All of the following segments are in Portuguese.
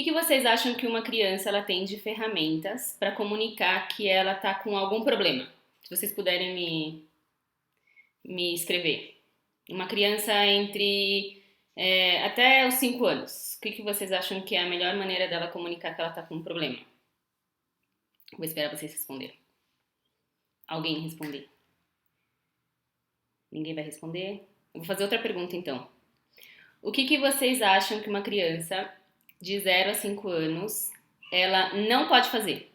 que vocês acham que uma criança ela tem de ferramentas para comunicar que ela está com algum problema? Se vocês puderem me escrever. Uma criança entre até os 5 anos. O que vocês acham que é a melhor maneira dela comunicar que ela está com um problema? Vou esperar vocês responderem. Alguém responder? Ninguém vai responder? Eu vou fazer outra pergunta então. O que vocês acham que uma criança de 0 a 5 anos ela não pode fazer?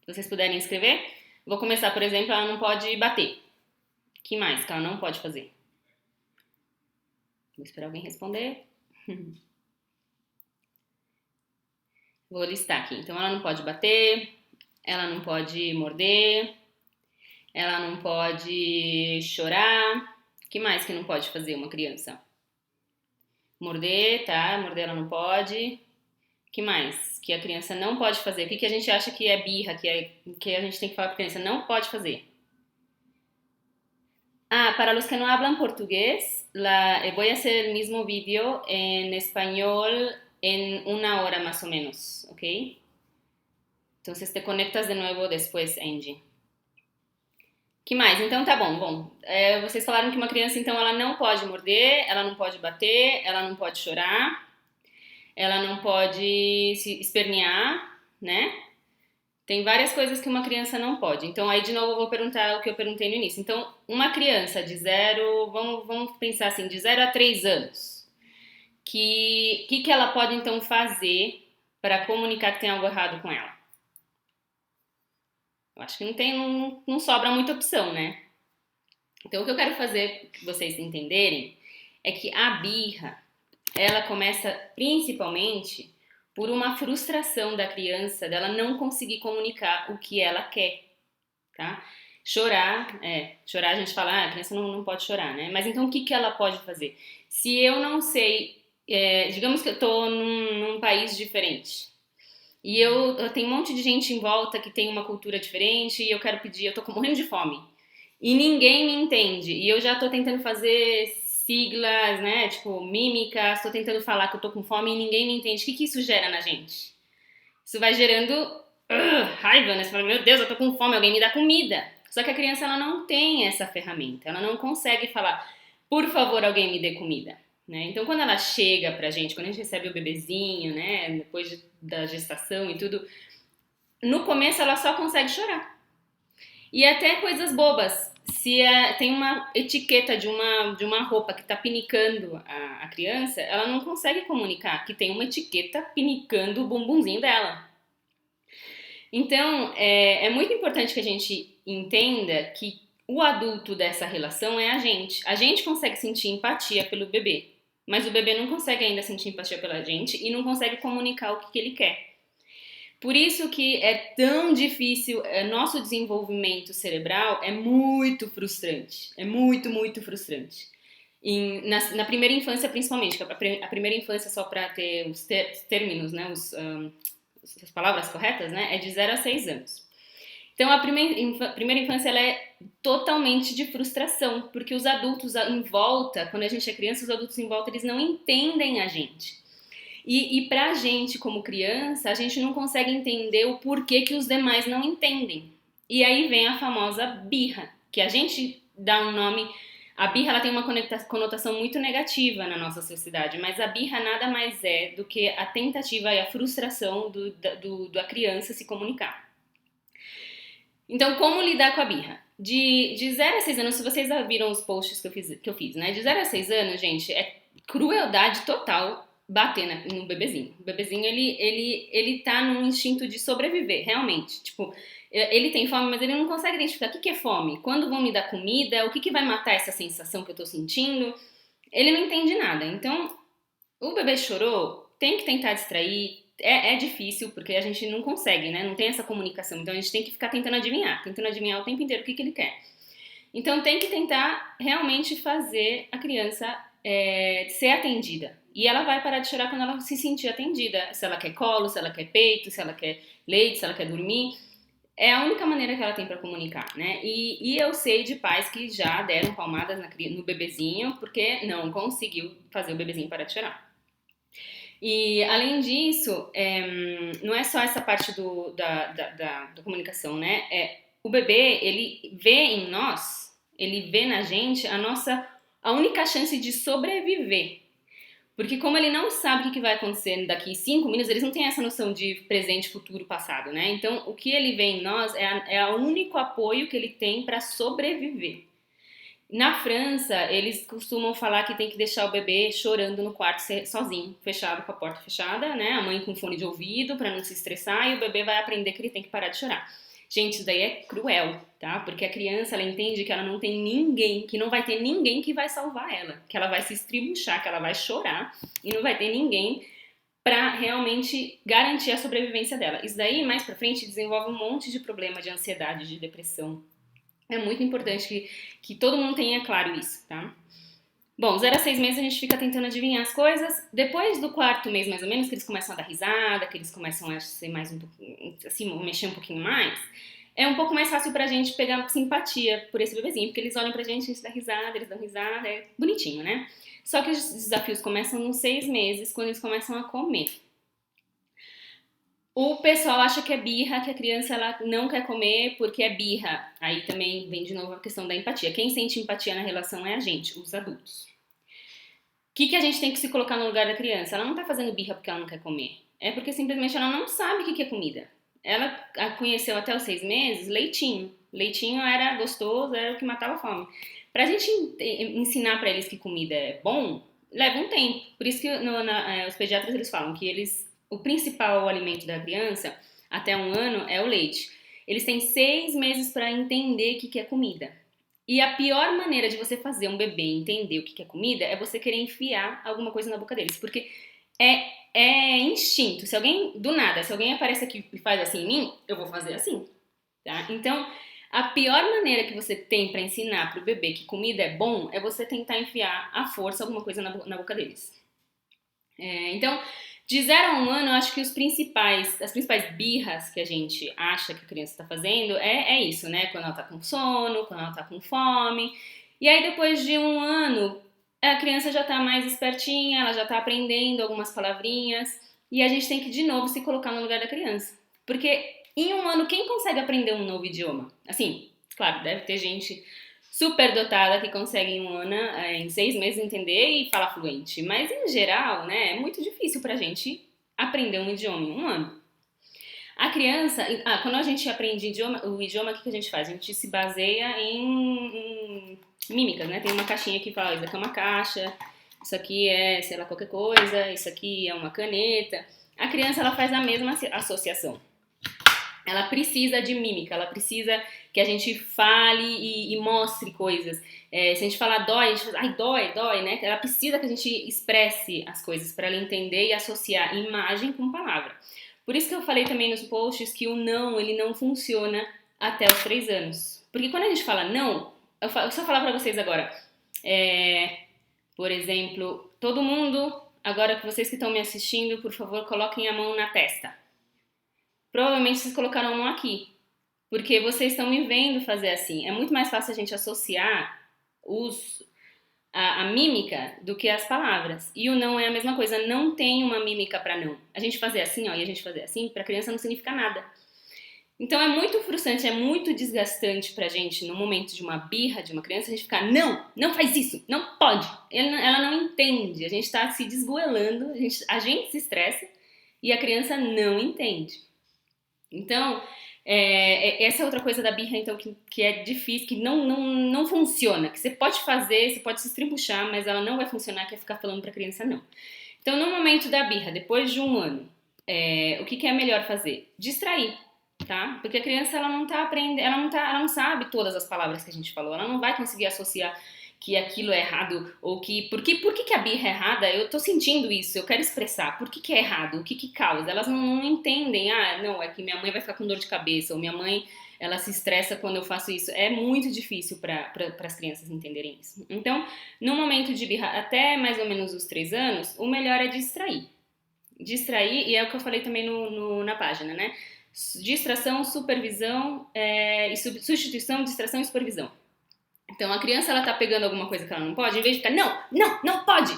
Se vocês puderem escrever, vou começar, por exemplo, ela não pode bater. O que mais que ela não pode fazer? Vou esperar alguém responder. Vou listar aqui. Então, ela não pode bater, ela não pode morder, ela não pode chorar. O que mais que não pode fazer uma criança? Morder, tá? Morder ela não pode. O que mais que a criança não pode fazer? O que a gente acha que é birra, que a gente tem que falar para a criança? Não pode fazer. Ah, para los que no hablan portugués, voy a hacer el mismo vídeo en español en 1 hora más o menos, ¿ok? Entonces te conectas de nuevo después, Angie. Que mais? Então tá bom. Vocês falaram que uma criança, então, ela não pode morder, ela não pode bater, ela não pode chorar, ela não pode se espernear, né? Tem várias coisas que uma criança não pode. Então, aí de novo eu vou perguntar o que eu perguntei no início. Então, uma criança de vamos pensar assim, de 0 a 3 anos, que ela pode então fazer para comunicar que tem algo errado com ela? Eu acho que não sobra muita opção, né? Então, o que eu quero fazer que vocês entenderem é que a birra, ela começa principalmente por uma frustração da criança dela não conseguir comunicar o que ela quer, tá? Chorar a gente fala, a criança não pode chorar, né? Mas então o que ela pode fazer? Se eu não sei, digamos que eu tô num país diferente e eu tenho um monte de gente em volta que tem uma cultura diferente e eu quero pedir, eu tô morrendo de fome e ninguém me entende e eu já tô tentando fazer siglas, né, tipo mímicas, tô tentando falar que eu tô com fome e ninguém me entende. O que isso gera na gente? Isso vai gerando raiva, né? Você fala, meu Deus, eu tô com fome, alguém me dá comida. Só que a criança, ela não tem essa ferramenta, ela não consegue falar, por favor, alguém me dê comida, né? Então, quando ela chega pra gente, quando a gente recebe o bebezinho, né, depois da gestação e tudo, no começo ela só consegue chorar. E até coisas bobas. Se tem uma etiqueta de uma roupa que está pinicando a criança, ela não consegue comunicar que tem uma etiqueta pinicando o bumbumzinho dela. Então, é muito importante que a gente entenda que o adulto dessa relação é a gente. A gente consegue sentir empatia pelo bebê, mas o bebê não consegue ainda sentir empatia pela gente e não consegue comunicar o que ele quer. Por isso que é tão difícil, nosso desenvolvimento cerebral é muito frustrante, é muito, muito frustrante. Na primeira infância principalmente, que a primeira infância só para ter os términos, né, as palavras corretas, né, é de 0 a 6 anos. Então a primeira infância ela é totalmente de frustração, porque os adultos em volta, quando a gente é criança, os adultos em volta eles não entendem a gente. E pra gente, como criança, a gente não consegue entender o porquê que os demais não entendem. E aí vem a famosa birra, que a gente dá um nome... A birra ela tem uma conotação muito negativa na nossa sociedade, mas a birra nada mais é do que a tentativa e a frustração da criança se comunicar. Então, como lidar com a birra? De 0 a 6 anos, se vocês já viram os posts que eu fiz, né? De 0 a 6 anos, gente, é crueldade total bater no bebezinho. O bebezinho, ele tá num instinto de sobreviver, realmente. Tipo, ele tem fome, mas ele não consegue identificar o que é fome. Quando vão me dar comida, o que vai matar essa sensação que eu tô sentindo? Ele não entende nada. Então, o bebê chorou, tem que tentar distrair. É difícil, porque a gente não consegue, né? Não tem essa comunicação. Então, a gente tem que ficar tentando adivinhar o tempo inteiro o que ele quer. Então, tem que tentar realmente fazer a criança ser atendida. E ela vai parar de chorar quando ela se sentir atendida. Se ela quer colo, se ela quer peito, se ela quer leite, se ela quer dormir. É a única maneira que ela tem para comunicar, né? E eu sei de pais que já deram palmadas no bebezinho porque não conseguiu fazer o bebezinho parar de chorar. E, além disso, não é só essa parte da comunicação, né? O bebê, ele vê em nós, ele vê na gente a única chance de sobreviver. Porque como ele não sabe o que vai acontecer daqui 5 minutos, eles não têm essa noção de presente, futuro, passado, né? Então, o que ele vê em nós é o único apoio que ele tem para sobreviver. Na França, eles costumam falar que tem que deixar o bebê chorando no quarto sozinho, fechado, com a porta fechada, né? A mãe com fone de ouvido para não se estressar e o bebê vai aprender que ele tem que parar de chorar. Gente, isso daí é cruel, tá? Porque a criança, ela entende que ela não tem ninguém, que não vai ter ninguém que vai salvar ela, que ela vai se estribuchar, que ela vai chorar e não vai ter ninguém para realmente garantir a sobrevivência dela. Isso daí, mais pra frente, desenvolve um monte de problema de ansiedade, de depressão. É muito importante que todo mundo tenha claro isso, tá? Bom, 0 a 6 meses a gente fica tentando adivinhar as coisas. Depois do 4 mês, mais ou menos, que eles começam a dar risada, que eles começam a ser mais assim, mexer um pouquinho mais, é um pouco mais fácil pra gente pegar simpatia por esse bebezinho, porque eles olham pra gente, a gente dá risada, eles dão risada, é bonitinho, né? Só que os desafios começam nos 6 meses, quando eles começam a comer. O pessoal acha que é birra, que a criança ela não quer comer porque é birra. Aí também vem de novo a questão da empatia. Quem sente empatia na relação é a gente, os adultos. O que a gente tem que se colocar no lugar da criança? Ela não tá fazendo birra porque ela não quer comer. É porque simplesmente ela não sabe o que é comida. Ela conheceu até os 6 meses leitinho. Leitinho era gostoso, era o que matava a fome. Pra gente ensinar pra eles que comida é bom, leva um tempo. Por isso que os pediatras eles falam que o principal alimento da criança até 1 ano é o leite. Eles têm 6 meses para entender o que é comida. E a pior maneira de você fazer um bebê entender o que é comida é você querer enfiar alguma coisa na boca deles. Porque é instinto. Se alguém aparece aqui e faz assim em mim, eu vou fazer assim. Tá? Então, a pior maneira que você tem para ensinar pro bebê que comida é bom é você tentar enfiar à força alguma coisa na boca deles. Então, de 0 a 1 ano, eu acho que as principais birras que a gente acha que a criança está fazendo é isso, né? Quando ela tá com sono, quando ela tá com fome. E aí, depois de 1 ano, a criança já tá mais espertinha, ela já tá aprendendo algumas palavrinhas. E a gente tem que, de novo, se colocar no lugar da criança. Porque em 1 ano, quem consegue aprender um novo idioma? Assim, claro, deve ter gente super dotada que consegue em 6 meses entender e falar fluente. Mas em geral, né, é muito difícil pra gente aprender um idioma em 1 ano. A criança, quando a gente aprende o idioma, o que a gente faz? A gente se baseia em mímicas, né? Tem uma caixinha que fala, isso aqui é uma caixa, isso aqui é, sei lá, qualquer coisa, isso aqui é uma caneta. A criança, ela faz a mesma associação. Ela precisa de mímica, ela precisa que a gente fale e mostre coisas. Se a gente falar dói, a gente fala, ai, dói, né? Ela precisa que a gente expresse as coisas para ela entender e associar imagem com palavra. Por isso que eu falei também nos posts que o não, ele não funciona até os 3 anos. Porque quando a gente fala não, eu só falar para vocês agora, por exemplo, todo mundo, agora que vocês que estão me assistindo, por favor, coloquem a mão na testa. Provavelmente vocês colocaram a mão aqui, porque vocês estão me vendo fazer assim. É muito mais fácil a gente associar a mímica do que as palavras. E o não é a mesma coisa, não tem uma mímica para não. A gente fazer assim, ó, e a gente fazer assim, pra criança não significa nada. Então é muito frustrante, é muito desgastante pra gente, no momento de uma birra de uma criança, a gente ficar, não faz isso, não pode. Ela não entende, a gente tá se desgoelando, a gente se estressa e a criança não entende. Então, essa é outra coisa da birra, então, que é difícil, que não funciona, que você pode fazer, você pode se estribuchar, mas ela não vai funcionar, que é ficar falando pra criança não. Então, no momento da birra, depois de 1 ano, o que é melhor fazer? Distrair, tá? Porque a criança, ela não tá aprendendo, ela não sabe todas as palavras que a gente falou, ela não vai conseguir associar que aquilo é errado, ou que... Por que a birra é errada? Eu tô sentindo isso, eu quero expressar. Por que é errado? O que causa? Elas não entendem. Não, é que minha mãe vai ficar com dor de cabeça, ou minha mãe, ela se estressa quando eu faço isso. É muito difícil para as crianças entenderem isso. Então, no momento de birra, até mais ou menos os 3 anos, o melhor é distrair. Distrair, e é o que eu falei também na página, né? Distração, supervisão, substituição, distração e supervisão. Então, a criança, ela tá pegando alguma coisa que ela não pode, em vez de ficar, não pode!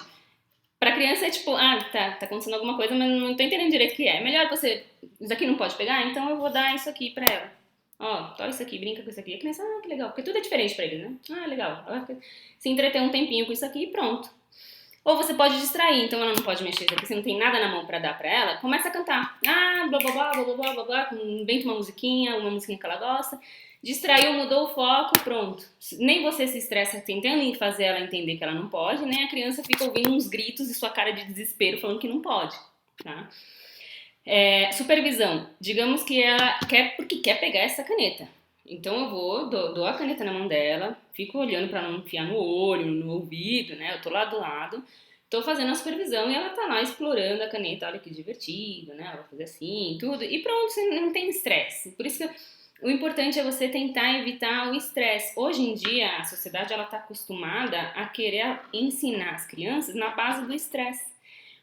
Pra criança é tipo, tá acontecendo alguma coisa, mas não tô entendendo direito o que é. É melhor você, isso aqui não pode pegar, então eu vou dar isso aqui pra ela. Ó, toma isso aqui, brinca com isso aqui. A criança, que legal, porque tudo é diferente pra eles, né? Legal. Ela vai se entreter um tempinho com isso aqui e pronto. Ou você pode distrair, então ela não pode mexer isso aqui, você não tem nada na mão pra dar pra ela, começa a cantar. Blá blá blá blá blá blá blá blá, inventa uma musiquinha que ela gosta. Distraiu, mudou o foco, pronto. Nem você se estressa tentando fazer ela entender que ela não pode, nem a criança fica ouvindo uns gritos e sua cara de desespero falando que não pode, tá? Supervisão. Digamos que ela quer, porque quer pegar essa caneta. Então eu dou a caneta na mão dela, fico olhando pra não enfiar no olho, no ouvido, né? Eu tô lá do lado, tô fazendo a supervisão e ela tá lá explorando a caneta, olha que divertido, né? Ela vai fazer assim, tudo, e pronto, você não tem estresse. Por isso que o importante é você tentar evitar o estresse. Hoje em dia, a sociedade ela tá acostumada a querer ensinar as crianças na base do estresse.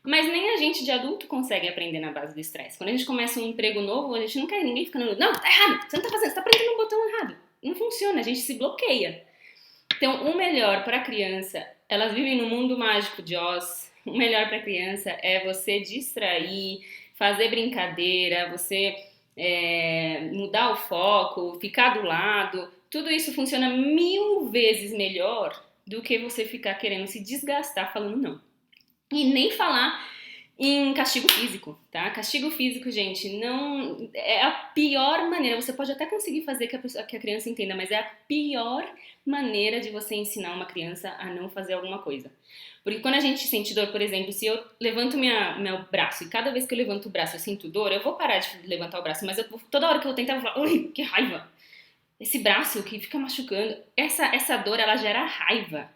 Mas nem a gente de adulto consegue aprender na base do estresse. Quando a gente começa um emprego novo, a gente não quer ninguém ficando, não, tá errado, você não tá fazendo, você tá apertando um botão errado. Não funciona, a gente se bloqueia. Então, o melhor para a criança, elas vivem no mundo mágico de Oz, o melhor para a criança é você distrair, fazer brincadeira, você mudar o foco, ficar do lado. Tudo isso funciona 1000 vezes melhor do que você ficar querendo se desgastar falando não. E nem falar em castigo físico, tá? Castigo físico, gente, não é a pior maneira. Você pode até conseguir fazer que a criança entenda, mas é a pior maneira de você ensinar uma criança a não fazer alguma coisa. Porque quando a gente sente dor, por exemplo, se eu levanto meu braço e cada vez que eu levanto o braço eu sinto dor, eu vou parar de levantar o braço, mas toda hora que eu tentar eu vou falar, ui, que raiva! Esse braço que fica machucando, essa dor, ela gera raiva.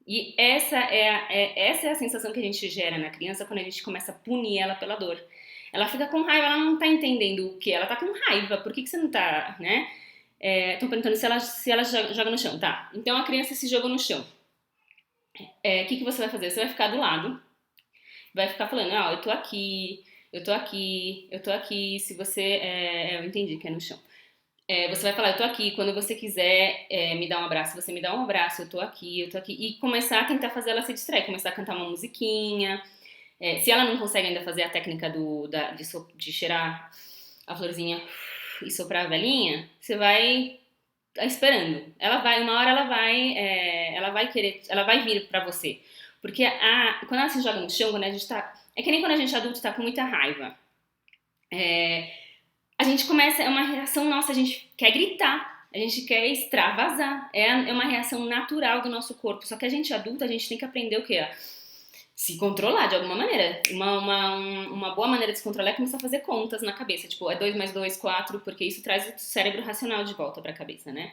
E essa é a sensação que a gente gera na criança quando a gente começa a punir ela pela dor. Ela fica com raiva, ela não tá entendendo o que, ela tá com raiva, por que você não tá, né? Tô perguntando se ela joga no chão, tá? Então a criança se jogou no chão. O que você vai fazer? Você vai ficar do lado, vai ficar falando, eu tô aqui, eu tô aqui, eu tô aqui, se você, eu entendi que é no chão. Você vai falar, eu tô aqui, quando você quiser me dar um abraço, você me dá um abraço, eu tô aqui, e começar a tentar fazer ela se distrair, começar a cantar uma musiquinha. Se ela não consegue ainda fazer a técnica de cheirar a florzinha e soprar a velhinha, você vai esperando. Uma hora ela vai querer, ela vai vir pra você. Porque quando ela se joga no chão, quando a gente tá, é que nem quando a gente adulto tá com muita raiva. A gente começa, é uma reação nossa, a gente quer gritar, a gente quer extravasar, é uma reação natural do nosso corpo, só que a gente adulta, a gente tem que aprender o quê? Se controlar de alguma maneira. Uma boa maneira de se controlar é começar a fazer contas na cabeça, tipo, 2 mais 2, 4, porque isso traz o cérebro racional de volta pra cabeça, né?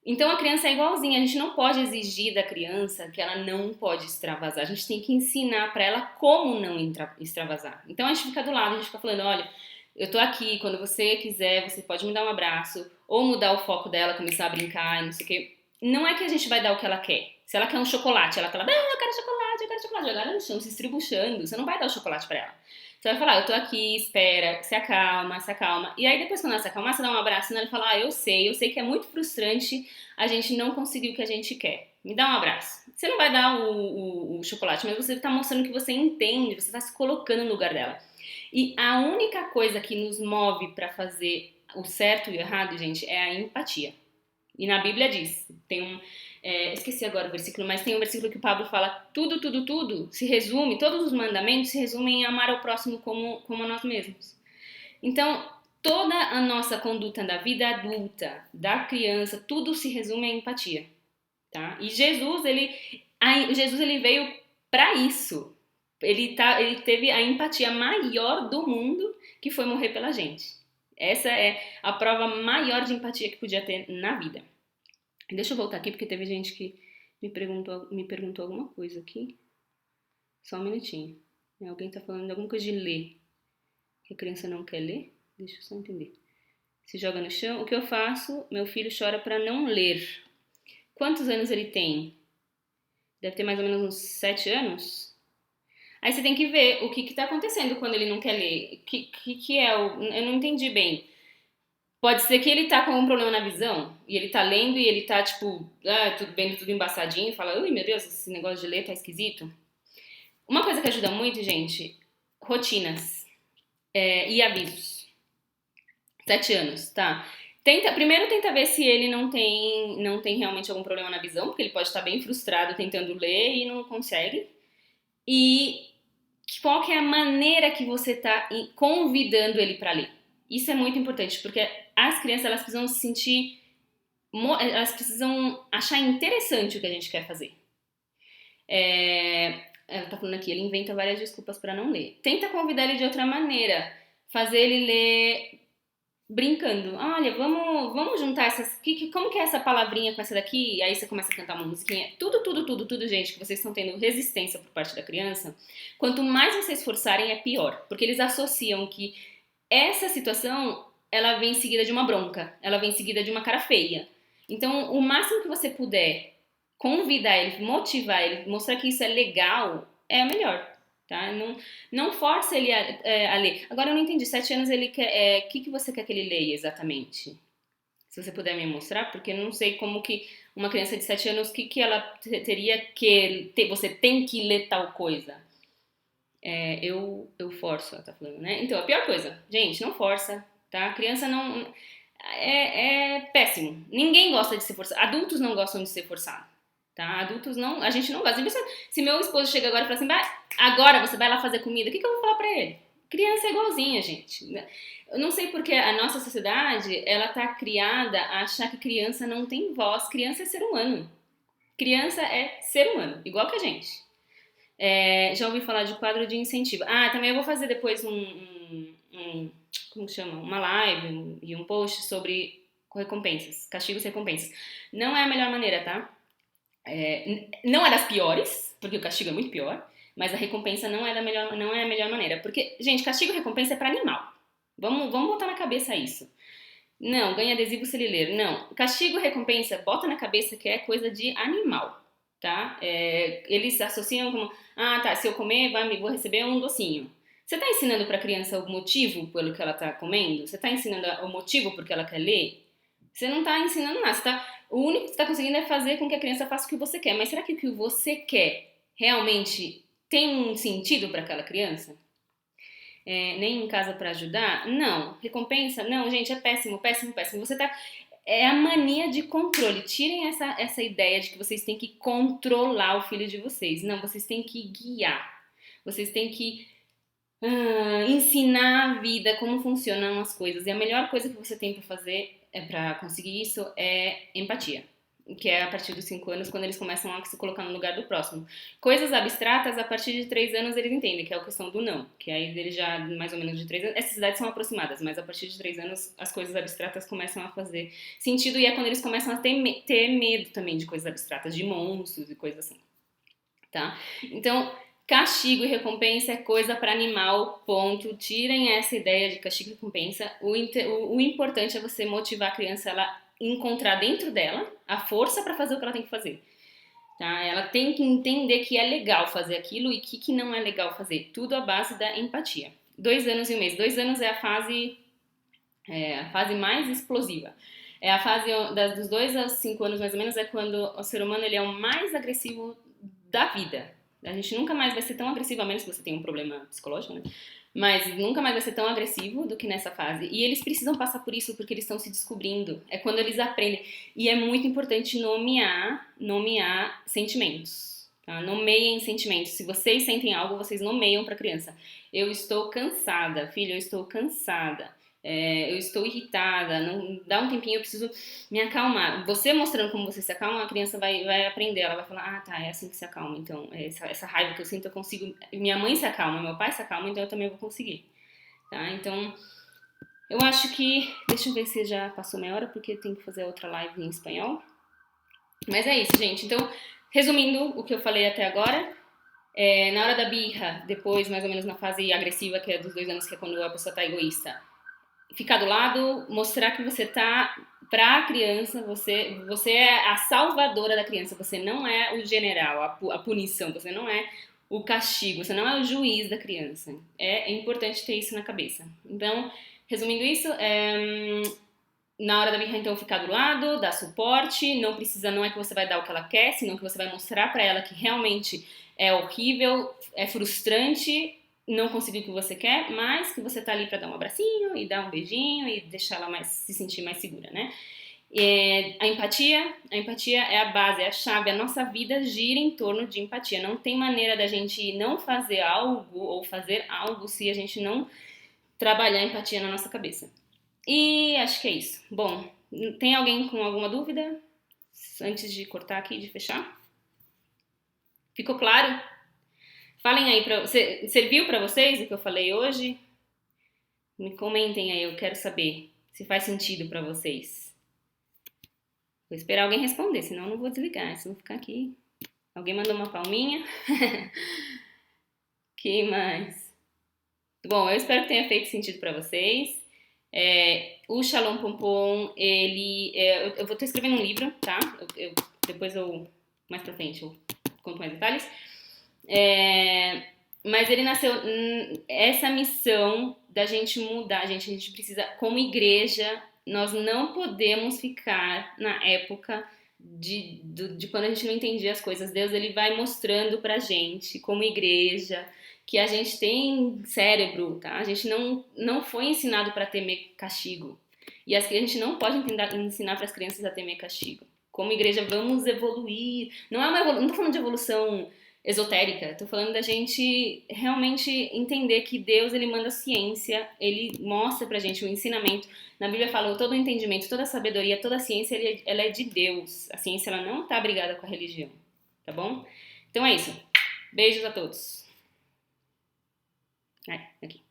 Então a criança é igualzinha, a gente não pode exigir da criança que ela não pode extravasar, a gente tem que ensinar pra ela como não extravasar. Então a gente fica do lado, a gente fica falando, olha, eu tô aqui, quando você quiser, você pode me dar um abraço, ou mudar o foco dela, começar a brincar, não sei o quê. Não é que a gente vai dar o que ela quer. Se ela quer um chocolate, ela fala, eu quero chocolate, eu quero chocolate. Jogar ela no chão, se estribuchando, você não vai dar o chocolate pra ela. Você vai falar, eu tô aqui, espera, se acalma, se acalma. E aí depois quando ela se acalmar, você dá um abraço nela e fala, eu sei que é muito frustrante a gente não conseguir o que a gente quer. Me dá um abraço. Você não vai dar o chocolate, mas você tá mostrando que você entende, você tá se colocando no lugar dela. E a única coisa que nos move para fazer o certo e o errado, gente, é a empatia. E na Bíblia diz, esqueci agora o versículo, mas tem um versículo que o Pablo fala, tudo se resume, todos os mandamentos se resumem em amar ao próximo como a nós mesmos. Então, toda a nossa conduta da vida adulta, da criança, tudo se resume à empatia, tá? E Jesus, ele veio para isso. Ele teve a empatia maior do mundo, que foi morrer pela gente. Essa é a prova maior de empatia que podia ter na vida. Deixa eu voltar aqui, porque teve gente que me perguntou alguma coisa aqui. Só um minutinho. Alguém tá falando de alguma coisa de ler. Que a criança não quer ler? Deixa eu só entender. Se joga no chão. O que eu faço? Meu filho chora para não ler. Quantos anos ele tem? Deve ter mais ou menos uns 7 anos. Aí você tem que ver o que tá acontecendo quando ele não quer ler. Que é eu não entendi bem. Pode ser que ele tá com um problema na visão, e ele tá lendo e ele tá, tipo, vendo tudo embaçadinho, e fala, ui, meu Deus, esse negócio de ler tá esquisito. Uma coisa que ajuda muito, gente, rotinas e avisos. 7 anos, tá? Primeiro tenta ver se ele não tem realmente algum problema na visão, porque ele pode estar bem frustrado tentando ler e não consegue. E qual que é a maneira que você está convidando ele para ler? Isso é muito importante, porque as crianças elas precisam se sentir, elas precisam achar interessante o que a gente quer fazer. Ela tá falando aqui, ele inventa várias desculpas para não ler. Tenta convidar ele de outra maneira, fazer ele ler brincando. Olha, vamos juntar essas. Como que é essa palavrinha com essa daqui? E aí você começa a cantar uma musiquinha. Tudo, gente, que vocês estão tendo resistência por parte da criança. Quanto mais vocês forçarem, é pior. Porque eles associam que essa situação, ela vem seguida de uma bronca. Ela vem seguida de uma cara feia. Então, o máximo que você puder convidar ele, motivar ele, mostrar que isso é legal, é melhor. Tá? Não força ele a ler. Agora eu não entendi, 7 anos ele quer. O que você quer que ele leia exatamente? Se você puder me mostrar, porque eu não sei como que uma criança de 7 anos, o que ela teria que. Você tem que ler tal coisa. Eu forço, ela tá falando, né? Então, a pior coisa, gente, não força, tá? A criança não. É péssimo. Ninguém gosta de ser forçado. Adultos não gostam de ser forçado. Tá? Adultos não, a gente não gosta. Se meu esposo chega agora e fala assim, agora você vai lá fazer comida, o que eu vou falar pra ele? Criança é igualzinha, gente. Eu não sei porque a nossa sociedade, ela tá criada a achar que criança não tem voz. Criança é ser humano. Criança é ser humano, igual que a gente. Já ouvi falar de quadro de incentivo. Também eu vou fazer depois como chama? Uma live e um post sobre recompensas, castigos e recompensas. Não é a melhor maneira, tá? Não é das piores, porque o castigo é muito pior, mas a recompensa não é a melhor maneira. Porque, gente, castigo e recompensa é para animal. Vamos botar na cabeça isso. Não, ganha adesivo se ele ler. Não, castigo e recompensa, bota na cabeça que é coisa de animal, tá? Eles associam como, se eu comer, vou receber um docinho. Você tá ensinando pra criança o motivo pelo que ela tá comendo? Você tá ensinando o motivo porque ela quer ler? Você não tá ensinando nada. O único que você tá conseguindo é fazer com que a criança faça o que você quer. Mas será que o que você quer realmente tem um sentido para aquela criança? Nem em casa para ajudar? Não. Recompensa? Não, gente, é péssimo, péssimo, péssimo. Você tá. É a mania de controle. Tirem essa ideia de que vocês têm que controlar o filho de vocês. Não, vocês têm que guiar. Vocês têm que ensinar a vida, como funcionam as coisas. E a melhor coisa que você tem para fazer para conseguir isso é empatia, que é a partir dos 5 anos, quando eles começam a se colocar no lugar do próximo. Coisas abstratas, a partir de 3 anos eles entendem, que é a questão do não, que aí eles já, mais ou menos de 3 anos, essas idades são aproximadas, mas a partir de 3 anos as coisas abstratas começam a fazer sentido, e é quando eles começam a ter medo também de coisas abstratas, de monstros e coisas assim, tá? Então, castigo e recompensa é coisa para animal, ponto. Tirem essa ideia de castigo e recompensa. O importante é você motivar a criança, ela encontrar dentro dela a força para fazer o que ela tem que fazer. Tá? Ela tem que entender que é legal fazer aquilo e que não é legal fazer. Tudo à base da empatia. 2 anos e um mês. 2 anos é a fase mais explosiva. É a fase dos 2 aos 5 anos, mais ou menos, é quando o ser humano ele é o mais agressivo da vida. A gente nunca mais vai ser tão agressivo, a menos que você tenha um problema psicológico, né? Mas nunca mais vai ser tão agressivo do que nessa fase. E eles precisam passar por isso porque eles estão se descobrindo. É quando eles aprendem. E é muito importante nomear sentimentos. Tá? Nomeiem sentimentos. Se vocês sentem algo, vocês nomeiam para a criança. Eu estou cansada, filho, eu estou cansada. Eu estou irritada, não, dá um tempinho, eu preciso me acalmar. Você mostrando como você se acalma, a criança vai aprender, ela vai falar, é assim que se acalma, então essa raiva que eu sinto eu consigo, minha mãe se acalma, meu pai se acalma, então eu também vou conseguir, tá? Então, eu acho que, deixa eu ver se já passou meia hora, porque tem que fazer outra live em espanhol, mas é isso, gente. Então, resumindo o que eu falei até agora, na hora da birra, depois mais ou menos na fase agressiva, que é dos 2 anos, que é quando a pessoa tá egoísta, ficar do lado, mostrar que você tá pra criança, você é a salvadora da criança, você não é o general, a punição, você não é o castigo, você não é o juiz da criança. É importante ter isso na cabeça. Então, resumindo isso, na hora da birra, então, ficar do lado, dar suporte, não é que você vai dar o que ela quer, senão que você vai mostrar pra ela que realmente é horrível, é frustrante não conseguir o que você quer, mas que você tá ali para dar um abracinho e dar um beijinho e deixar ela se sentir mais segura, né? A empatia é a base, é a chave, a nossa vida gira em torno de empatia. Não tem maneira da gente não fazer algo ou fazer algo se a gente não trabalhar a empatia na nossa cabeça. E acho que é isso. Bom, tem alguém com alguma dúvida? Antes de cortar aqui, de fechar? Ficou claro? Falem aí, serviu para vocês o que eu falei hoje? Me comentem aí, eu quero saber se faz sentido para vocês. Vou esperar alguém responder, senão eu não vou desligar, senão vou ficar aqui. Alguém mandou uma palminha? Que mais? Bom, eu espero que tenha feito sentido para vocês. O Shalom Pompom, eu vou estar escrevendo um livro, tá? Depois mais pra frente, eu conto mais detalhes. Mas ele nasceu essa missão da gente mudar, a gente precisa, como igreja, nós não podemos ficar na época de quando a gente não entendia as coisas. Deus, ele vai mostrando pra gente, como igreja, que a gente tem cérebro, tá? A gente não foi ensinado para temer castigo. E a gente não pode ensinar para as crianças a temer castigo. Como igreja, vamos evoluir. Não tô falando de evolução esotérica, tô falando da gente realmente entender que Deus, ele manda ciência, ele mostra pra gente o ensinamento. Na Bíblia fala, todo o entendimento, toda a sabedoria, toda a ciência, ela é de Deus. A ciência, ela não tá brigada com a religião, tá bom? Então é isso. Beijos a todos. Aqui.